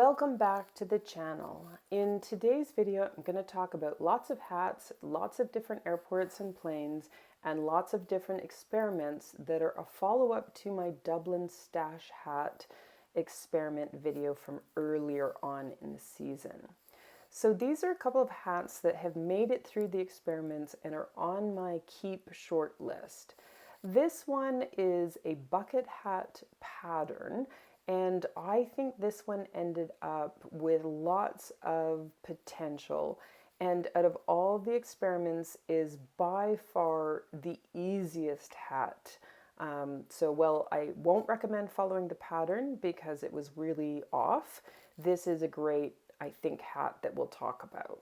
Welcome back to the channel. In today's video, I'm going to talk about lots of hats, lots of different airports and planes, and lots of different experiments that are a follow-up to my Dublin stash hat experiment video from earlier on in the season. So these are a couple of hats that have made it through the experiments and are on my keep short list. This one is a bucket hat pattern, and I think this one ended up with lots of potential, and out of all the experiments is by far the easiest hat. While I won't recommend following the pattern because it was really off, this is a great, I think, hat that we'll talk about.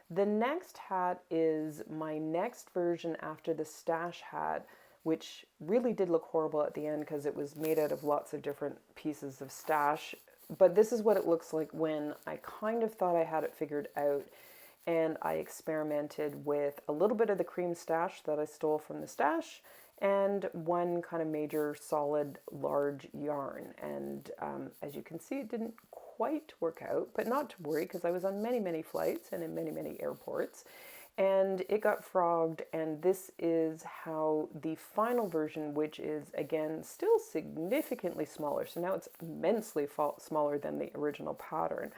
The next hat is my next version after the stash hat, which really did look horrible at the end because it was made out of lots of different pieces of stash. But this is what it looks like when I kind of thought I had it figured out, and I experimented with a little bit of the cream stash that I stole from the stash and one kind of major solid large yarn. And as you can see, it didn't quite work out, but not to worry because I was on many flights and in many airports. And it got frogged, and this is how the final version, which is again still significantly smaller, so now it's immensely smaller than the original pattern,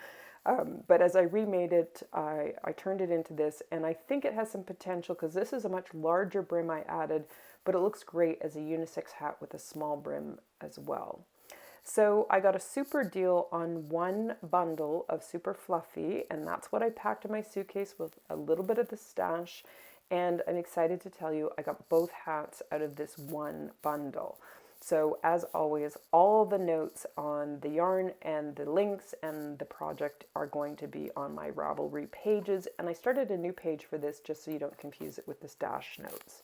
but as I remade it, I turned it into this, and I think it has some potential because this is a much larger brim I added, but it looks great as a unisex hat with a small brim as well. So I got a super deal on one bundle of Super Fluffy, and that's what I packed in my suitcase with a little bit of the stash. And I'm excited to tell you I got both hats out of this one bundle. So as always, all the notes on the yarn and the links and the project are going to be on my Ravelry pages. And I started a new page for this just so you don't confuse it with the stash notes.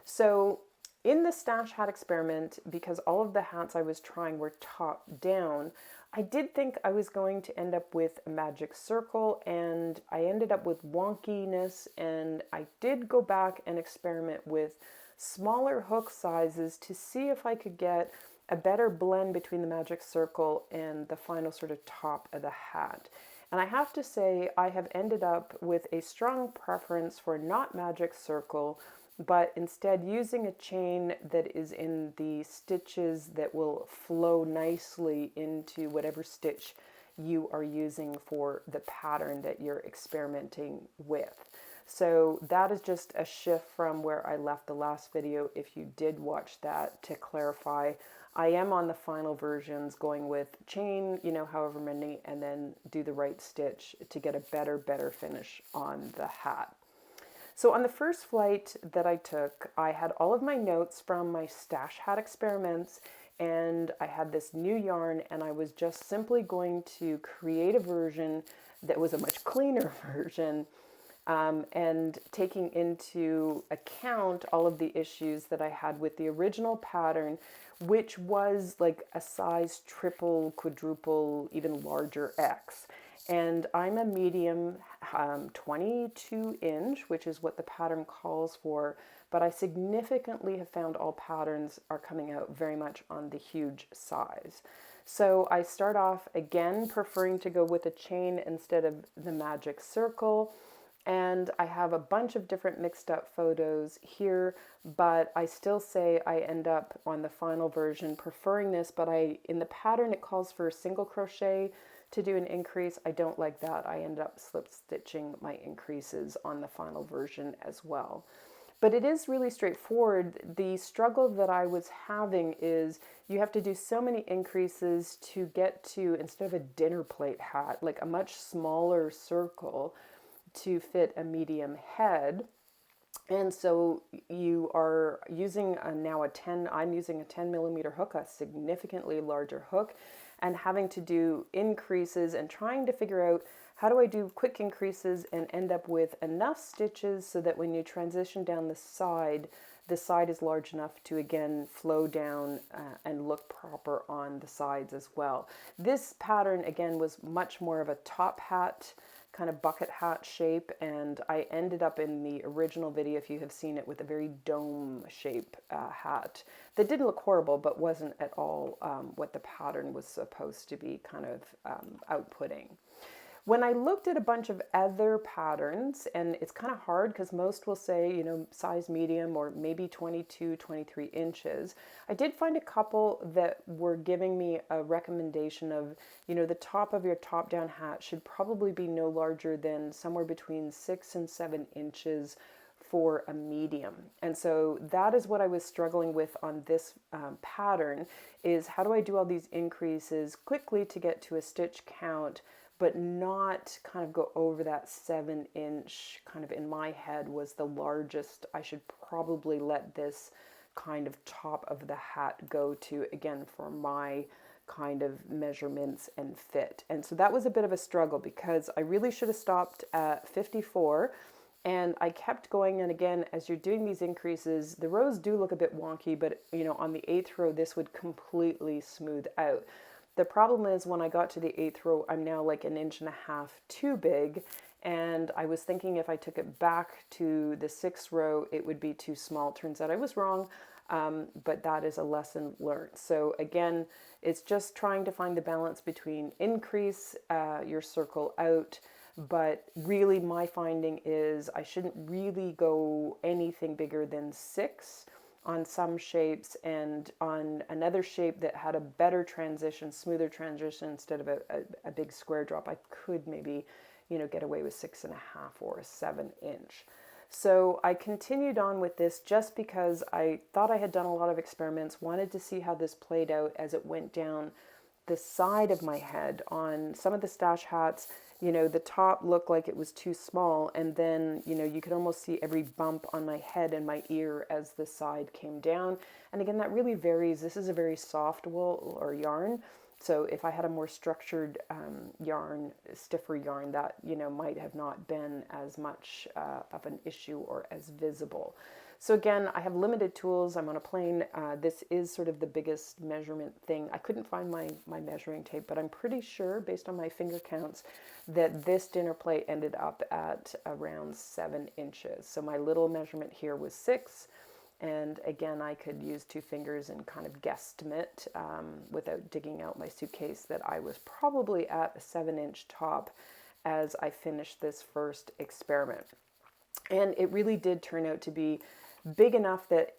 So in the stash hat experiment, because all of the hats I was trying were top down, I did think I was going to end up with a magic circle, and I ended up with wonkiness, and I did go back and experiment with smaller hook sizes to see if I could get a better blend between the magic circle and the final sort of top of the hat. And I have to say I have ended up with a strong preference for not magic circle, but instead using a chain that is in the stitches that will flow nicely into whatever stitch you are using for the pattern that you're experimenting with. So that is just a shift from where I left the last video. If you did watch that, to clarify, I am on the final versions going with chain, however many, and then do the right stitch to get a better finish on the hat. So on the first flight that I took, I had all of my notes from my stash hat experiments, and I had this new yarn, and I was just simply going to create a version that was a much cleaner version, and taking into account all of the issues that I had with the original pattern, which was like a size triple, quadruple, even larger X. And I'm a medium 22 inch, which is what the pattern calls for, but I significantly have found all patterns are coming out very much on the huge size. So I start off again preferring to go with a chain instead of the magic circle, and I have a bunch of different mixed up photos here, but I still say I end up on the final version preferring this, but in the pattern it calls for a single crochet to do an increase. I don't like that. I end up slip stitching my increases on the final version as well. But it is really straightforward. The struggle that I was having is you have to do so many increases to get to, instead of a dinner plate hat, like a much smaller circle to fit a medium head. And so you are using I'm using a 10 millimeter hook, a significantly larger hook, and having to do increases and trying to figure out how do I do quick increases and end up with enough stitches so that when you transition down the side is large enough to again flow down and look proper on the sides as well. This pattern again was much more of a top hat kind of bucket hat shape, and I ended up in the original video, if you have seen it, with a very dome shape hat that didn't look horrible, but wasn't at all what the pattern was supposed to be kind of outputting. When I looked at a bunch of other patterns, and it's kind of hard because most will say, you know, size medium or maybe 22, 23 inches, I did find a couple that were giving me a recommendation of, you know, the top of your top-down hat should probably be no larger than somewhere between 6 and 7 inches for a medium. And so that is what I was struggling with on this pattern, is how do I do all these increases quickly to get to a stitch count, but not kind of go over that 7-inch, kind of in my head was the largest. I should probably let this kind of top of the hat go to, again, for my kind of measurements and fit. And so that was a bit of a struggle because I really should have stopped at 54. And I kept going, and again, as you're doing these increases, the rows do look a bit wonky, but you know, on the 8th row, this would completely smooth out. The problem is when I got to the 8th row, I'm now like 1.5 inches too big. And I was thinking if I took it back to the 6th row, it would be too small. Turns out I was wrong, but that is a lesson learned. So again, it's just trying to find the balance between increase your circle out, but really my finding is I shouldn't really go anything bigger than 6 on some shapes, and on another shape that had a better transition, smoother transition, instead of a big square drop, I could maybe, you know, get away with 6.5 or a 7-inch. So I continued on with this just because I thought I had done a lot of experiments, wanted to see how this played out as it went down the side of my head. On some of the stash hats, you know, the top looked like it was too small, and then, you know, you could almost see every bump on my head and my ear as the side came down. And again, that really varies. This is a very soft wool or yarn, so if I had a more structured yarn, stiffer yarn, that, you know, might have not been as much of an issue or as visible. So again, I have limited tools. I'm on a plane. This is sort of the biggest measurement thing. I couldn't find my measuring tape, but I'm pretty sure, based on my finger counts, that this dinner plate ended up at around 7 inches. So my little measurement here was 6. And again, I could use 2 fingers and kind of guesstimate without digging out my suitcase that I was probably at a 7-inch top as I finished this first experiment. And it really did turn out to be big enough that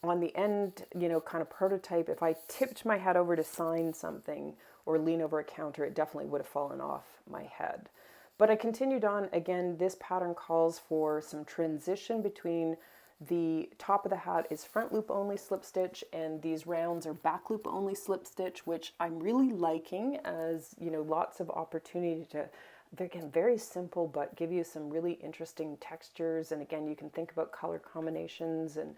on the end, you know, kind of prototype, if I tipped my head over to sign something or lean over a counter, it definitely would have fallen off my head. But I continued on. Again, this pattern calls for some transition between the top of the hat is front loop only slip stitch, and these rounds are back loop only slip stitch, which I'm really liking, as, you know, lots of opportunity to, again, very simple, but give you some really interesting textures. And again, you can think about color combinations and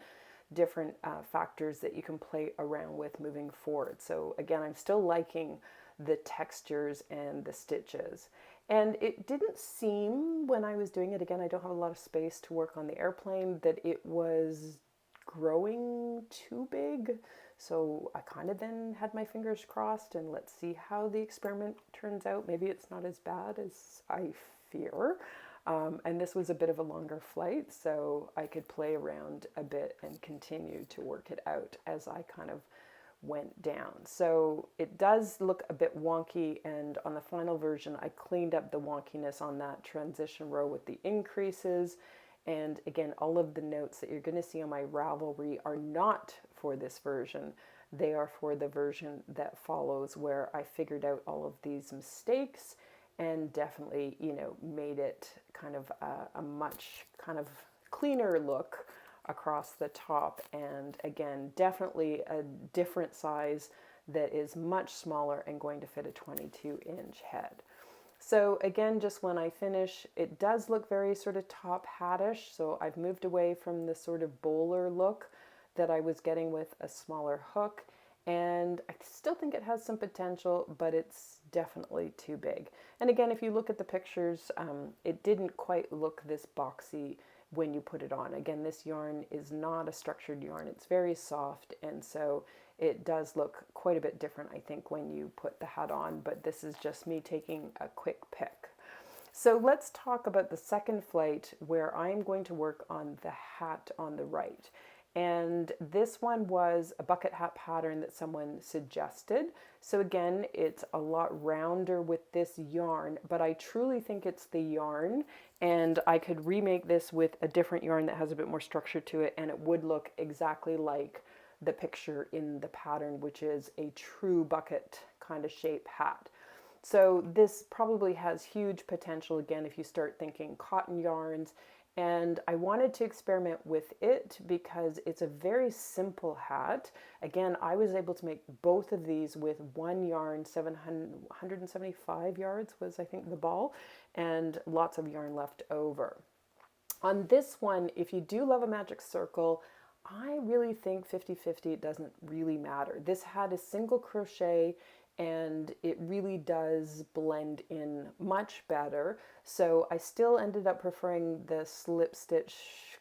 different factors that you can play around with moving forward. So again, I'm still liking the textures and the stitches. And it didn't seem, when I was doing it, again, I don't have a lot of space to work on the airplane, that it was growing too big. So I kind of then had my fingers crossed, and let's see how the experiment turns out. Maybe it's not as bad as I fear. And this was a bit of a longer flight, so I could play around a bit and continue to work it out as I kind of went down. So it does look a bit wonky, and on the final version I cleaned up the wonkiness on that transition row with the increases. And again, all of the notes that you're going to see on my Ravelry are not for this version. They are for the version that follows, where I figured out all of these mistakes and definitely, you know, made it kind of a much kind of cleaner look across the top. And again, definitely a different size that is much smaller and going to fit a 22-inch head. So again, just when I finish, it does look very sort of top hattish. So I've moved away from the sort of bowler look that I was getting with a smaller hook. And I still think it has some potential, but it's definitely too big. And again, if you look at the pictures, it didn't quite look this boxy when you put it on. Again, this yarn is not a structured yarn. It's very soft, and so it does look quite a bit different, I think, when you put the hat on, but this is just me taking a quick pick. So let's talk about the second flight where I'm going to work on the hat on the right. And this one was a bucket hat pattern that someone suggested. So again, it's a lot rounder with this yarn, but I truly think it's the yarn, and I could remake this with a different yarn that has a bit more structure to it, and it would look exactly like the picture in the pattern, which is a true bucket kind of shape hat. So this probably has huge potential again if you start thinking cotton yarns. And I wanted to experiment with it because it's a very simple hat. Again, I was able to make both of these with one yarn, 175 yards was I think the ball, and lots of yarn left over. On this one, if you do love a magic circle, I really think 50-50 doesn't really matter. This hat is single crochet and it really does blend in much better. So I still ended up preferring the slip stitch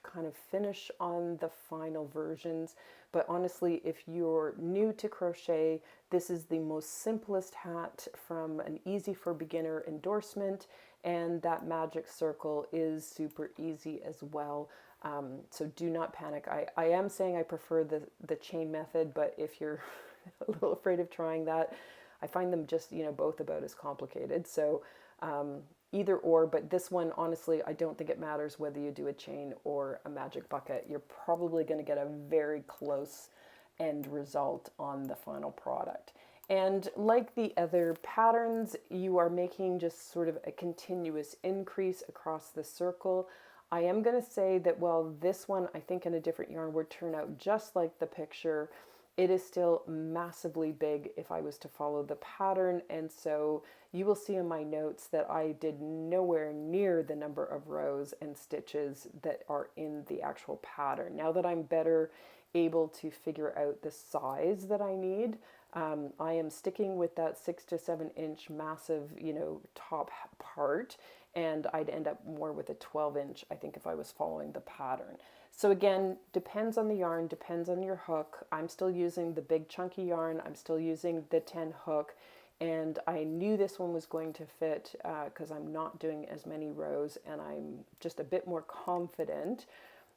kind of finish on the final versions. But honestly, if you're new to crochet, this is the most simplest hat from an easy for beginner endorsement, and that magic circle is super easy as well. So do not panic. I am saying I prefer the chain method, but if you're a little afraid of trying that, I find them just, both about as complicated. So either or, but this one, honestly, I don't think it matters whether you do a chain or a magic bucket. You're probably going to get a very close end result on the final product. And like the other patterns, you are making just sort of a continuous increase across the circle. I am going to say that while this one, I think in a different yarn would turn out just like the picture, it is still massively big if I was to follow the pattern. And so you will see in my notes that I did nowhere near the number of rows and stitches that are in the actual pattern. Now that I'm better able to figure out the size that I need, I am sticking with that 6 to 7 inch massive, top part, and I'd end up more with a 12 inch, I think, if I was following the pattern. So again, depends on the yarn, depends on your hook. I'm still using the big chunky yarn. I'm still using the 10 hook, and I knew this one was going to fit because I'm not doing as many rows, and I'm just a bit more confident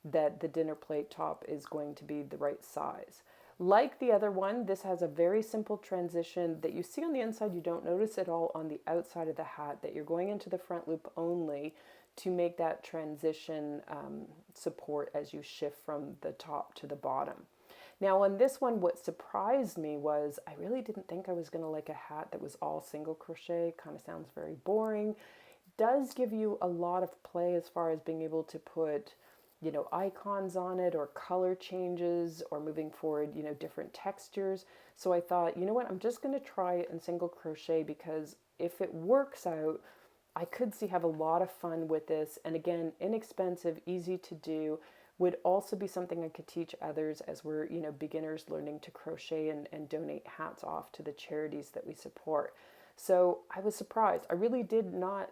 that the dinner plate top is going to be the right size. Like the other one, this has a very simple transition that you see on the inside. You don't notice at all on the outside of the hat, that you're going into the front loop only to make that transition support as you shift from the top to the bottom. Now on this one, what surprised me was I really didn't think I was going to like a hat that was all single crochet. Kind of sounds very boring. It does give you a lot of play as far as being able to put icons on it, or color changes, or moving forward, different textures. So I thought, you know what, I'm just going to try it in single crochet, because if it works out, I could have a lot of fun with this. And again, inexpensive, easy to do, would also be something I could teach others as we're, beginners learning to crochet and donate hats off to the charities that we support. So I was surprised. I really did not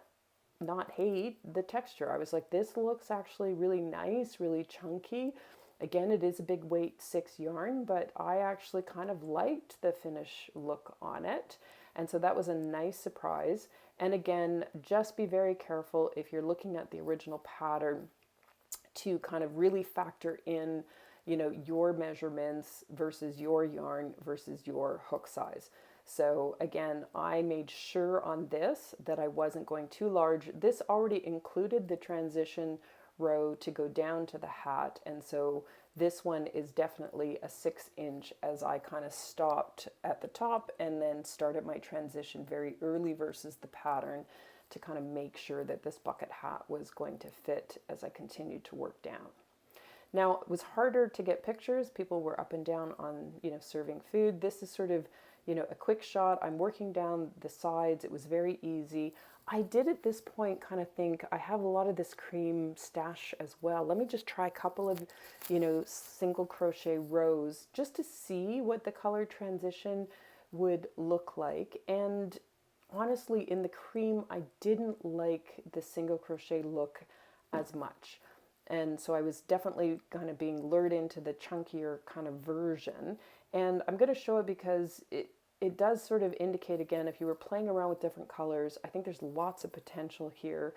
hate the texture. I was like, this looks actually really nice, really chunky. Again, it is a big weight 6 yarn, but I actually kind of liked the finish look on it. And so that was a nice surprise. And again, just be very careful if you're looking at the original pattern to kind of really factor in, your measurements versus your yarn versus your hook size. So again, I made sure on this that I wasn't going too large. This already included the transition row to go down to the hat, and so this one is definitely a 6 inch, as I kind of stopped at the top and then started my transition very early versus the pattern to kind of make sure that this bucket hat was going to fit as I continued to work down. Now, it was harder to get pictures. People were up and down on, serving food. This is sort of, a quick shot. I'm working down the sides. It was very easy. I did at this point kind of think I have a lot of this cream stash as well. Let me just try a couple of, single crochet rows just to see what the color transition would look like. And honestly, in the cream, I didn't like the single crochet look as much. And so I was definitely kind of being lured into the chunkier kind of version. And I'm going to show it because it does sort of indicate, again, if you were playing around with different colors, I think there's lots of potential here.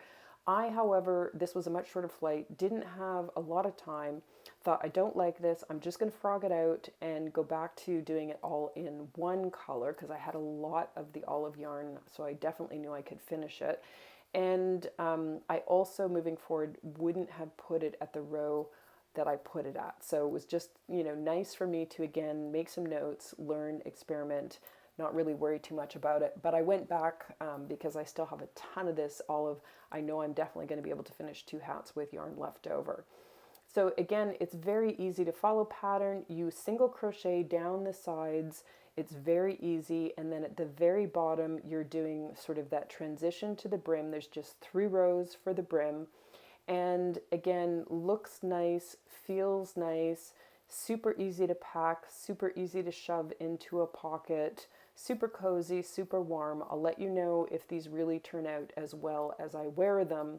I, however, this was a much shorter flight, didn't have a lot of time, thought I don't like this, I'm just going to frog it out and go back to doing it all in one color because I had a lot of the olive yarn, so I definitely knew I could finish it. And I also, moving forward, wouldn't have put it at the row that I put it at. So it was just, nice for me to, again, make some notes, learn, experiment, not really worry too much about it. But I went back because I still have a ton of this olive. I know I'm definitely going to be able to finish 2 hats with yarn left over. So again, it's very easy to follow pattern. You single crochet down the sides. It's very easy. And then at the very bottom, you're doing sort of that transition to the brim. There's just 3 rows for the brim. And again, looks nice, feels nice, super easy to pack, super easy to shove into a pocket, super cozy, super warm. I'll let you know if these really turn out as well as I wear them.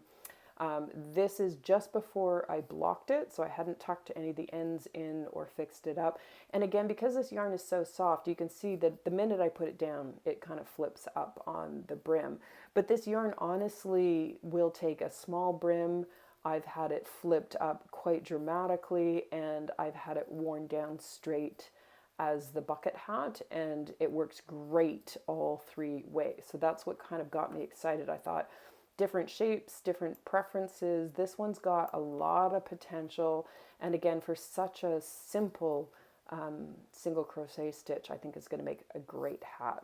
This is just before I blocked it, so I hadn't tucked any of the ends in or fixed it up. And again, because this yarn is so soft, you can see that the minute I put it down, it kind of flips up on the brim. But this yarn honestly will take a small brim. I've had it flipped up quite dramatically, and I've had it worn down straight as the bucket hat, and it works great all 3 ways. So that's what kind of got me excited. I thought, different shapes, different preferences. This one's got a lot of potential. And again, for such a simple single crochet stitch, I think it's going to make a great hat.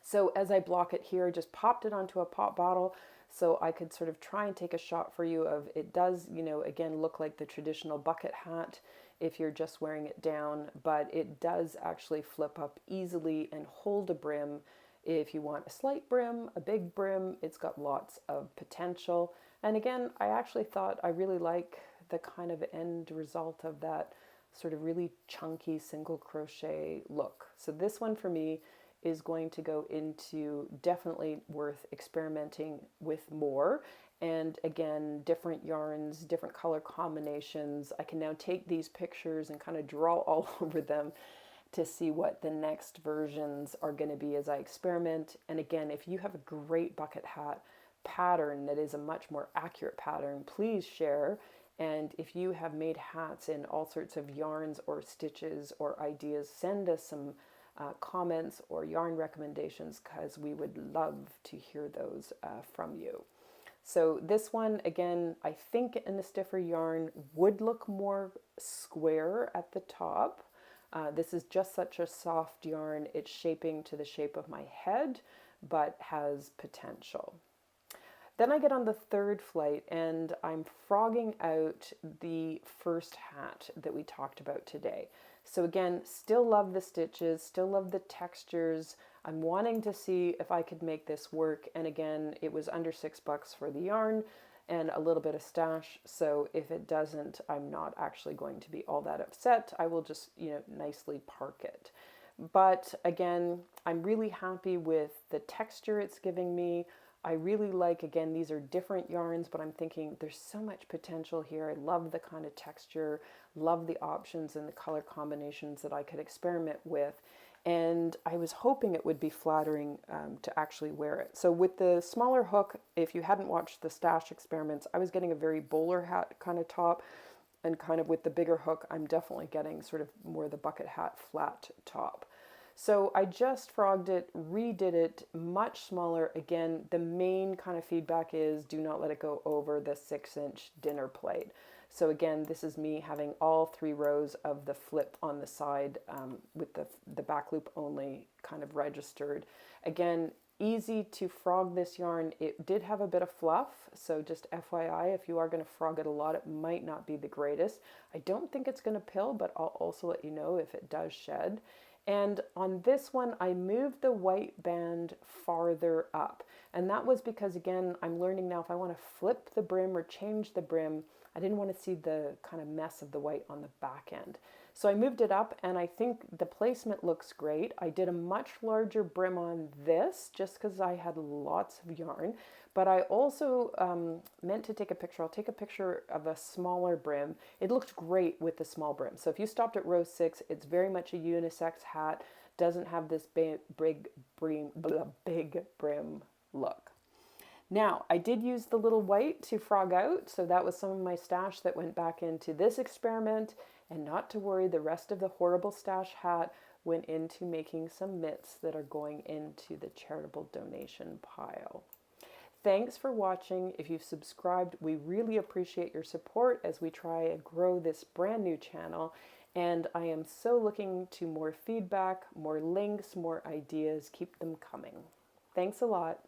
So as I block it here, I just popped it onto a pop bottle so I could sort of try and take a shot for you of, it does, again, look like the traditional bucket hat if you're just wearing it down, but it does actually flip up easily and hold a brim. If you want a slight brim, a big brim, it's got lots of potential. And again, I actually thought I really like the kind of end result of that sort of really chunky single crochet look. So this one for me is going to go into definitely worth experimenting with more. And again, different yarns, different color combinations. I can now take these pictures and kind of draw all over them to see what the next versions are going to be as I experiment. And again, if you have a great bucket hat pattern that is a much more accurate pattern, please share. And if you have made hats in all sorts of yarns or stitches or ideas, send us some comments or yarn recommendations, because we would love to hear those from you. So this one, again, I think in the stiffer yarn would look more square at the top. This is just such a soft yarn. It's shaping to the shape of my head, but has potential. Then I get on the 3rd flight and I'm frogging out the first hat that we talked about today. So again, still love the stitches, still love the textures. I'm wanting to see if I could make this work. And again, it was under $6 for the yarn and a little bit of stash. So if it doesn't, I'm not actually going to be all that upset. I will just, nicely park it. But again, I'm really happy with the texture it's giving me. I really like, again, these are different yarns, but I'm thinking there's so much potential here. I love the kind of texture, love the options and the color combinations that I could experiment with. And I was hoping it would be flattering to actually wear it. So with the smaller hook, if you hadn't watched the stash experiments, I was getting a very bowler hat kind of top. And kind of with the bigger hook, I'm definitely getting sort of more the bucket hat flat top. So I just frogged it, redid it, much smaller. Again, the main kind of feedback is do not let it go over the 6-inch dinner plate. So again, this is me having all 3 rows of the flip on the side with the back loop only kind of registered. Again, easy to frog this yarn. It did have a bit of fluff, so just FYI, if you are going to frog it a lot, it might not be the greatest. I don't think it's going to pill, but I'll also let you know if it does shed. And on this one, I moved the white band farther up. And that was because, again, I'm learning now if I want to flip the brim or change the brim, I didn't want to see the kind of mess of the white on the back end. So I moved it up, and I think the placement looks great. I did a much larger brim on this just because I had lots of yarn. But I also meant to take a picture. I'll take a picture of a smaller brim. It looked great with the small brim. So if you stopped at row 6, it's very much a unisex hat. doesn't have this big brim look. Now, I did use the little white to frog out, so that was some of my stash that went back into this experiment, and not to worry, the rest of the horrible stash hat went into making some mitts that are going into the charitable donation pile. Thanks for watching. If you've subscribed, we really appreciate your support as we try and grow this brand new channel. And I am so looking to more feedback, more links, more ideas. Keep them coming. Thanks a lot.